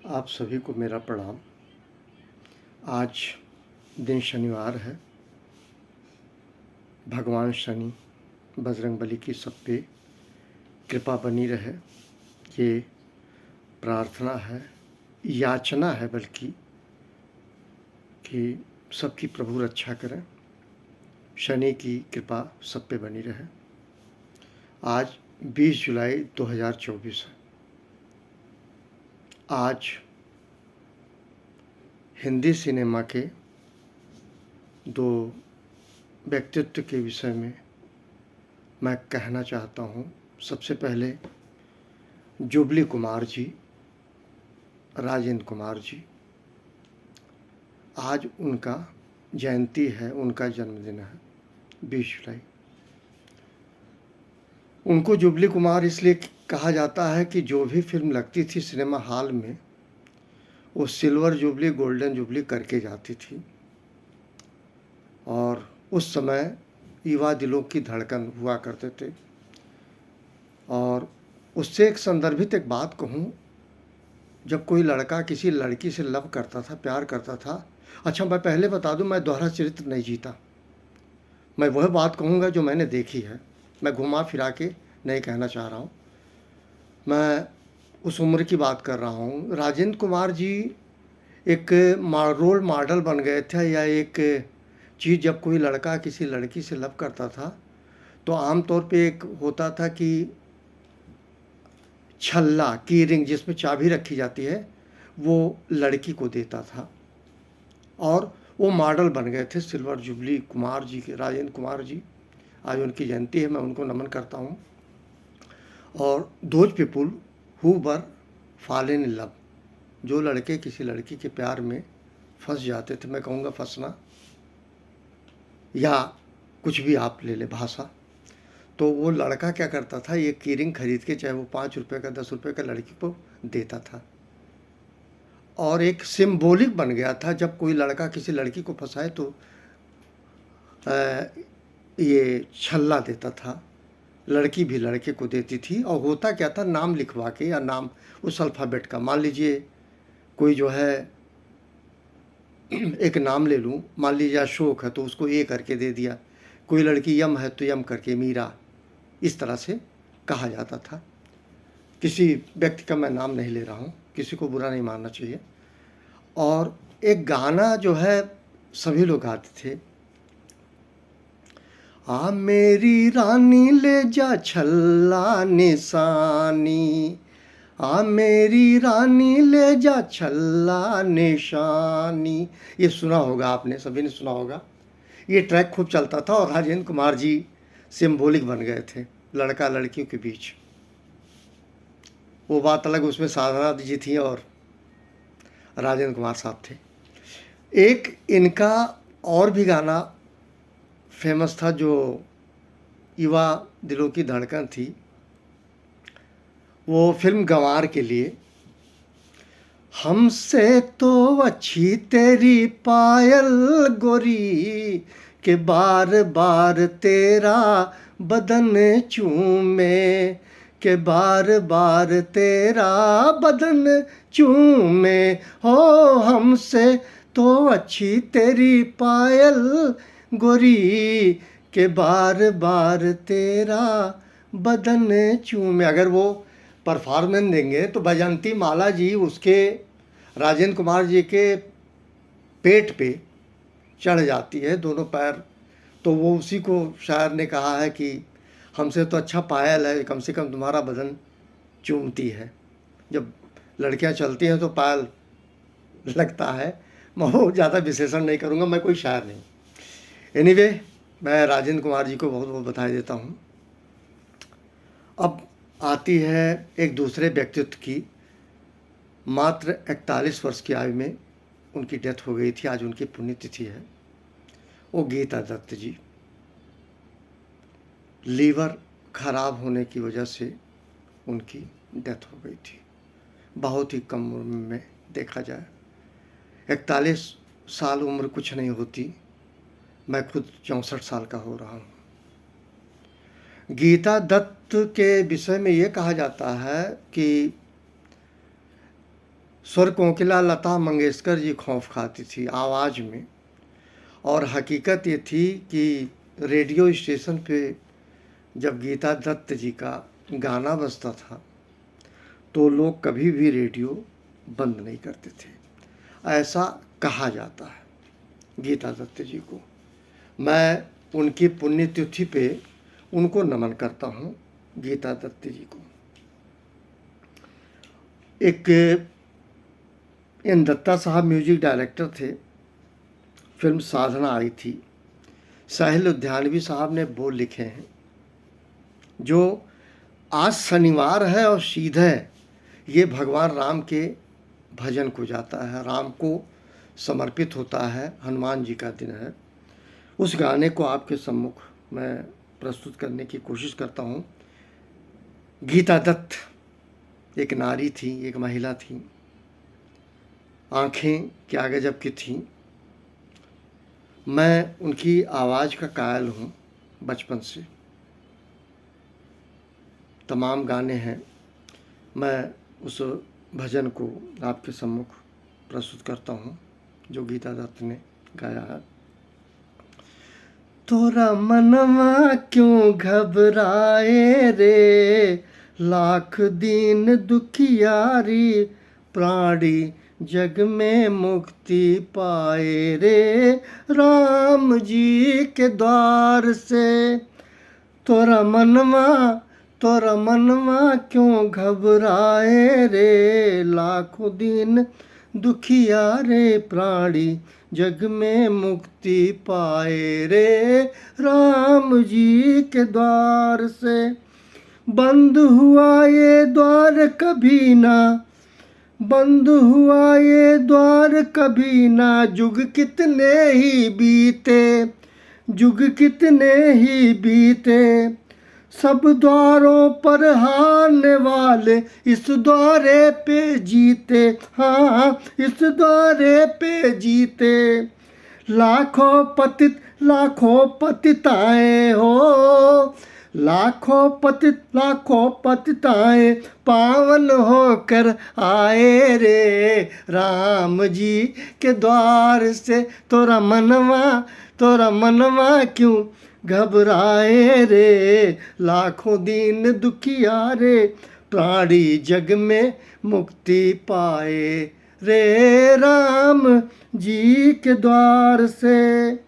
आप सभी को मेरा प्रणाम। आज दिन शनिवार है। भगवान शनि बजरंगबली की सब पे कृपा बनी रहे, ये प्रार्थना है, याचना है बल्कि, कि सबकी प्रभु रक्षा करें, शनि की कृपा सब पे बनी रहे। आज 20 जुलाई 2024 है। आज हिंदी सिनेमा के दो व्यक्तित्व के विषय में मैं कहना चाहता हूँ। सबसे पहले जुबली कुमार जी, राजेंद्र कुमार जी। आज उनका जयंती है, उनका जन्मदिन है 20 जुलाई। उनको जुबली कुमार इसलिए कहा जाता है कि जो भी फिल्म लगती थी सिनेमा हॉल में, वो सिल्वर जुबली, गोल्डन जुबली करके जाती थी। और उस समय युवा दिलों की धड़कन हुआ करते थे। और उससे एक संदर्भित एक बात कहूँ, जब कोई लड़का किसी लड़की से लव करता था, प्यार करता था। अच्छा, मैं पहले बता दूं, मैं दोहरा चरित्र नहीं जीता। मैं वह बात कहूँगा जो मैंने देखी है। मैं घुमा फिरा के नहीं कहना चाह रहा हूँ। मैं उस उम्र की बात कर रहा हूँ। राजेंद्र कुमार जी एक रोल मॉडल बन गए थे, या एक चीज़, जब कोई लड़का किसी लड़की से लव करता था तो आमतौर पे एक होता था कि छल्ला, की रिंग जिसमें चाबी रखी जाती है, वो लड़की को देता था। और वो मॉडल बन गए थे सिल्वर जुबली कुमार जी के, राजेंद्र कुमार जी। आज उनकी जयंती है, मैं उनको नमन करता हूँ। और those people who were fall in love, जो लड़के किसी लड़की के प्यार में फंस जाते थे, मैं कहूँगा फंसना, या कुछ भी आप ले ले भाषा, तो वो लड़का क्या करता था, ये कीरिंग खरीद के, चाहे वो 5 रुपये का 10 रुपये का, लड़की को देता था। और एक सिंबॉलिक बन गया था, जब कोई लड़का किसी लड़की को फंसाए तो ये छल्ला देता था। लड़की भी लड़के को देती थी। और होता क्या था, नाम लिखवा के, या नाम उस अल्फ़ाबेट का, मान लीजिए कोई जो है, एक नाम ले लूँ, मान लीजिए अशोक है तो उसको ए करके दे दिया। कोई लड़की यम है तो यम करके मीरा, इस तरह से कहा जाता था। किसी व्यक्ति का मैं नाम नहीं ले रहा हूँ, किसी को बुरा नहीं मानना चाहिए। और एक गाना जो है सभी लोग गाते थे, आ मेरी रानी ले जा छल्ला निशानी, आ मेरी रानी ले जा छल्ला निशानी। ये सुना होगा आपने, सभी ने सुना होगा। ये ट्रैक खूब चलता था और राजेंद्र कुमार जी सिंबॉलिक बन गए थे लड़का लड़कियों के बीच। वो बात अलग, उसमें साधना जी थी और राजेंद्र कुमार साहब थे। एक इनका और भी गाना फेमस था, जो युवा दिलों की धड़कन थी, वो फिल्म गंवार के लिए, हमसे तो अच्छी तेरी पायल गोरी, के बार बार तेरा बदन चूमे, के बार बार तेरा बदन चूमे, हो हमसे तो अच्छी तेरी पायल गोरी, के बार बार तेरा बदन चूमे। अगर वो परफॉर्मेंस देंगे तो बैजंती माला जी उसके, राजेंद्र कुमार जी के पेट पे चढ़ जाती है, दोनों पैर। तो वो उसी को शायर ने कहा है कि हमसे तो अच्छा पायल है, कम से कम तुम्हारा बदन चूमती है। जब लड़कियां चलती हैं तो पायल लगता है। मैं वो ज़्यादा विशेषण नहीं करूँगा, मैं कोई शायर नहीं। एनीवे, मैं राजेंद्र कुमार जी को बहुत बहुत बधाई देता हूँ। अब आती है एक दूसरे व्यक्तित्व की। मात्र 41 वर्ष की आयु में उनकी डेथ हो गई थी। आज उनकी पुण्यतिथि है। वो गीता दत्त जी। लीवर खराब होने की वजह से उनकी डेथ हो गई थी, बहुत ही कम उम्र में। देखा जाए 41 साल उम्र कुछ नहीं होती। मैं खुद 64 साल का हो रहा हूँ। गीता दत्त के विषय में ये कहा जाता है कि स्वर कोकिला लता मंगेशकर जी खौफ खाती थी आवाज़ में। और हकीकत ये थी कि रेडियो स्टेशन पे जब गीता दत्त जी का गाना बजता था तो लोग कभी भी रेडियो बंद नहीं करते थे, ऐसा कहा जाता है गीता दत्त जी को। मैं उनकी पुण्यतिथि पे उनको नमन करता हूँ, गीता दत्त जी को। एक एन दत्ता साहब म्यूजिक डायरेक्टर थे, फिल्म साधना आई थी। साहिल लुधियानवी साहब ने बोल लिखे हैं, जो आज शनिवार है और सीधे ये भगवान राम के भजन को जाता है, राम को समर्पित होता है, हनुमान जी का दिन है। उस गाने को आपके सम्मुख मैं प्रस्तुत करने की कोशिश करता हूँ। गीता दत्त एक नारी थी, एक महिला थी, आँखें क्या गजब की थीं। मैं उनकी आवाज़ का कायल हूँ बचपन से। तमाम गाने हैं, मैं उस भजन को आपके सम्मुख प्रस्तुत करता हूँ जो गीता दत्त ने गाया है। तोरा मनवा क्यों घबराए रे, लाख दीन दुखियारी, प्राणी जग में मुक्ति पाए रे, राम जी के द्वार से। तोरा मनवा क्यों घबराए रे, लाखों दीन दुखिया रे, प्राणी जग में मुक्ति पाए रे, राम जी के द्वार से। बंद हुआ ये द्वार कभी ना, बंद हुआ ये द्वार कभी ना, जुग कितने ही बीते, जुग कितने ही बीते, सब द्वारों पर हारने वाले इस द्वारे पे जीते, हाँ इस द्वारे पे जीते। लाखों पतिताएं हो, लाखों पतिताएं पावन होकर आए रे, राम जी के द्वार से। तोरा मनवा क्यों घबराए रे, लाखों दीन दुखिया रे, प्राणी जग में मुक्ति पाए रे, राम जी के द्वार से।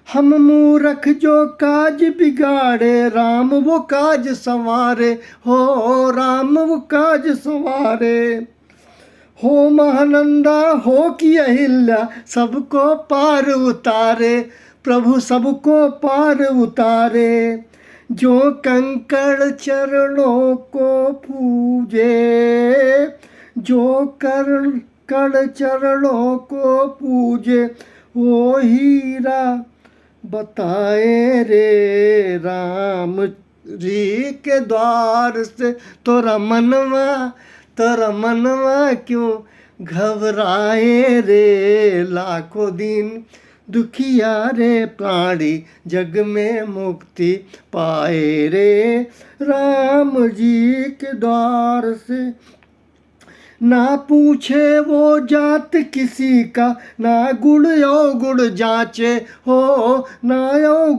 हम मूर्ख जो काज बिगाड़े, राम वो काज संवारे, हो राम वो काज संवारे। हो महानंदा हो कि अहिल्या, सबको पार उतारे, प्रभु सबको पार उतारे। जो कंकड़ चरणों को पूजे, जो कंकड़ चरणों को पूजे, वो हीरा बताए रे, राम जी के द्वार से। तोरा मनवा क्यों घबराए रे, लाखों दिन दुखिया रे, प्राणी जग में मुक्ति पाए रे, राम जी के द्वार से। ना पूछे वो जात किसी का, ना गुण यो गुण जांचे, हो ना यो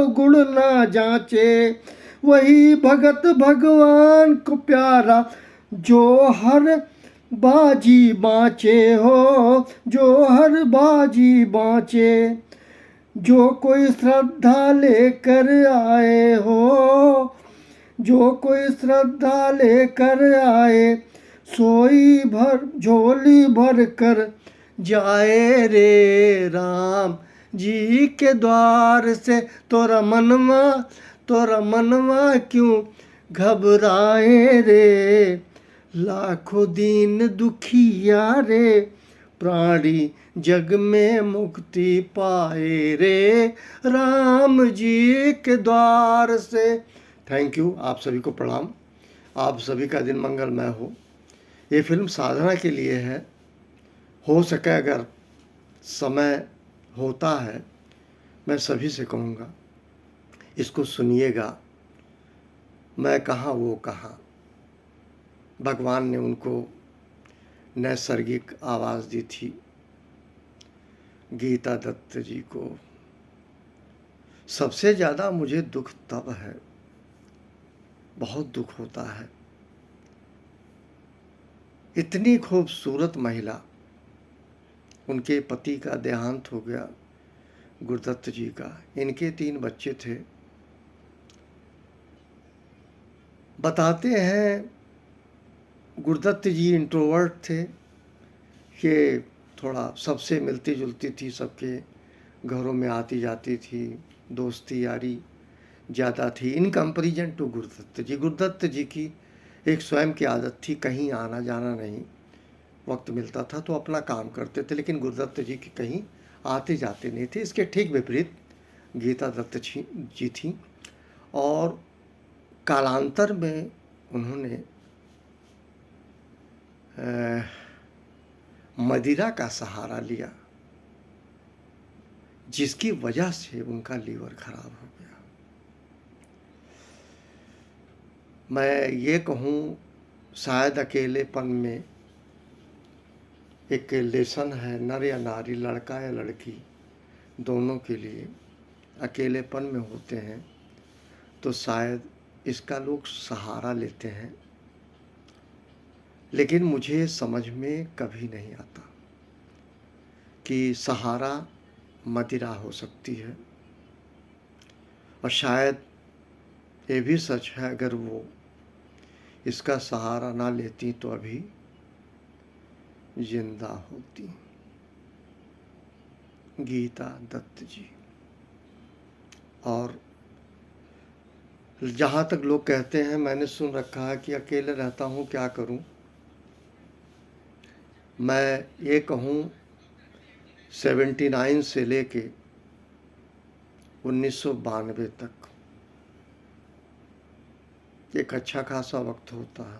गुण ना जांचे। वही भगत भगवान को प्यारा, जो हर बाजी बाँचे, हो जो हर बाजी बाँचे। जो कोई श्रद्धा लेकर आए हो, जो कोई श्रद्धा लेकर आए, सोई भर झोली भर कर जाए रे, राम जी के द्वार से। तोरा मनवा क्यों घबराए रे, लाखों दीन दुखिया रे, प्राणी जग में मुक्ति पाए रे, राम जी के द्वार से। थैंक यू, आप सभी को प्रणाम। आप सभी का दिन मंगलमय हो। ये फिल्म साधना के लिए है। हो सके अगर समय होता है, मैं सभी से कहूँगा इसको सुनिएगा। मैं कहाँ वो कहाँ, भगवान ने उनको नैसर्गिक आवाज़ दी थी गीता दत्त जी को। सबसे ज़्यादा मुझे दुख तब है, बहुत दुख होता है, इतनी खूबसूरत महिला, उनके पति का देहांत हो गया, गुरुदत्त जी का। इनके 3 बच्चे थे। बताते हैं गुरुदत्त जी इंट्रोवर्ट थे, कि थोड़ा सबसे मिलती जुलती थी, सबके घरों में आती जाती थी, दोस्ती यारी ज़्यादा थी इन कंपेरिजन टू गुरुदत्त जी। गुरुदत्त जी की एक स्वयं की आदत थी, कहीं आना जाना नहीं, वक्त मिलता था तो अपना काम करते थे, लेकिन गुरुदत्त जी की कहीं आते जाते नहीं थे। इसके ठीक विपरीत गीता दत्त जी थी, और कालांतर में उन्होंने मदिरा का सहारा लिया, जिसकी वजह से उनका लीवर खराब हो गया। मैं ये कहूँ, शायद अकेलेपन में एक लेसन है, नर या नारी, लड़का या लड़की, दोनों के लिए अकेलेपन में होते हैं तो शायद इसका लोग सहारा लेते हैं। लेकिन मुझे समझ में कभी नहीं आता कि सहारा मदिरा हो सकती है, और शायद ये भी सच है, अगर वो इसका सहारा ना लेती तो अभी जिंदा होती। गीता दत्त जी। और जहाँ तक लोग कहते हैं, मैंने सुन रखा है कि अकेले रहता हूँ, क्या करूँ। मैं ये कहूँ 79 से लेके 1992 तक एक अच्छा खासा वक्त होता है,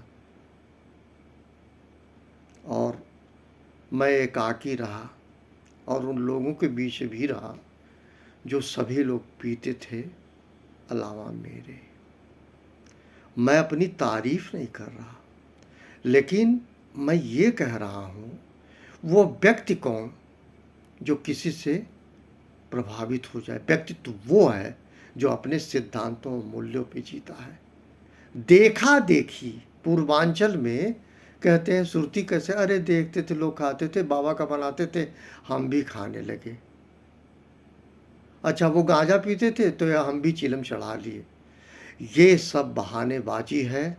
और मैं एकाकी रहा, और उन लोगों के बीच भी रहा जो सभी लोग पीते थे अलावा मेरे। मैं अपनी तारीफ नहीं कर रहा, लेकिन मैं ये कह रहा हूँ, वो व्यक्ति कौन जो किसी से प्रभावित हो जाए। व्यक्तित्व वो है जो अपने सिद्धांतों और मूल्यों पे जीता है। देखा देखी पूर्वांचल में कहते हैं, सुरती कैसे, अरे देखते थे लोग खाते थे, बाबा का बनाते थे, हम भी खाने लगे। अच्छा, वो गांजा पीते थे तो या हम भी चिलम चढ़ा लिए। ये सब बहानेबाजी है।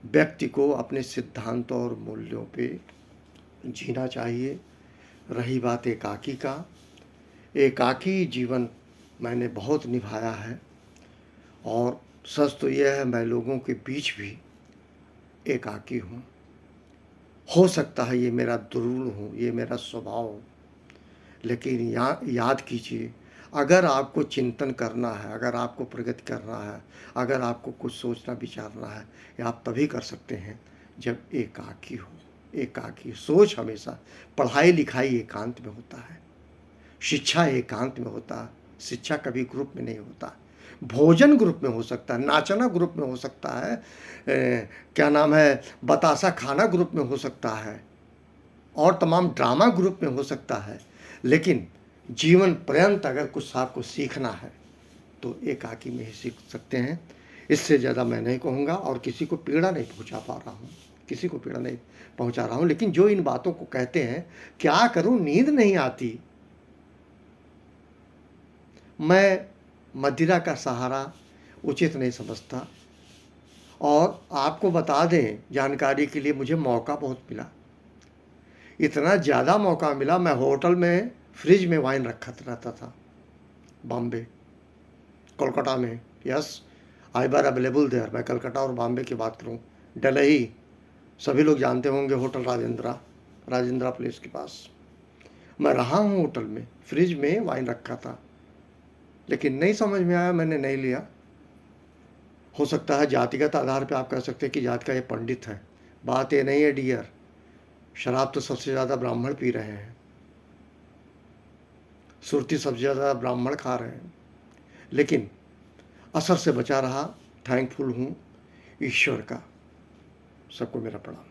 व्यक्ति को अपने सिद्धांतों और मूल्यों पे जीना चाहिए। रही बात एकाकी का, एकाकी जीवन मैंने बहुत निभाया है, और सच तो यह है, मैं लोगों के बीच भी एकाकी हूँ। हो सकता है ये मेरा दुर्गुण हो, ये मेरा स्वभाव हो, लेकिन याद कीजिए, अगर आपको चिंतन करना है, अगर आपको प्रगति करना है, अगर आपको कुछ सोचना विचारना है, या आप तभी कर सकते हैं जब एकाकी हो। एकाकी सोच हमेशा, पढ़ाई लिखाई एकांत में होता है, शिक्षा एकांत में होता है, शिक्षा कभी ग्रुप में नहीं होता। भोजन ग्रुप में हो सकता है, नाचना ग्रुप में हो सकता है, क्या नाम है, बतासा खाना ग्रुप में हो सकता है, और तमाम ड्रामा ग्रुप में हो सकता है, लेकिन जीवन पर्यंत अगर कुछ आपको सीखना है तो एकाकी में ही सीख सकते हैं। इससे ज़्यादा मैं नहीं कहूँगा, और किसी को पीड़ा नहीं पहुँचा पा रहा हूँ, किसी को पीड़ा नहीं पहुँचा रहा हूँ। लेकिन जो इन बातों को कहते हैं, क्या करूँ, नींद नहीं आती, मैं मदिरा का सहारा उचित नहीं समझता। और आपको बता दें, जानकारी के लिए, मुझे मौका बहुत मिला, इतना ज़्यादा मौका मिला, मैं होटल में फ्रिज में वाइन रखा रहता था, बॉम्बे, कोलकाता में। Yes, I bar available there. मैं कलकत्ता और बॉम्बे की बात करूं, दिल्ली, सभी लोग जानते होंगे होटल राजेंद्रा प्लेस के पास। मैं रहा हूं होटल में, फ्रिज में वाइन रखा था, लेकिन नहीं समझ में आया, मैंने नहीं लिया। हो सकता है जातिगत आधार पर आप कह सकते हैं कि जात का ये पंडित है। बात ये नहीं है डियर, शराब तो सबसे ज़्यादा ब्राह्मण पी रहे हैं, सुरती सबसे ज़्यादा ब्राह्मण खा रहे हैं, लेकिन असर से बचा रहा। थैंकफुल हूँ ईश्वर का। सबको मेरा प्रणाम।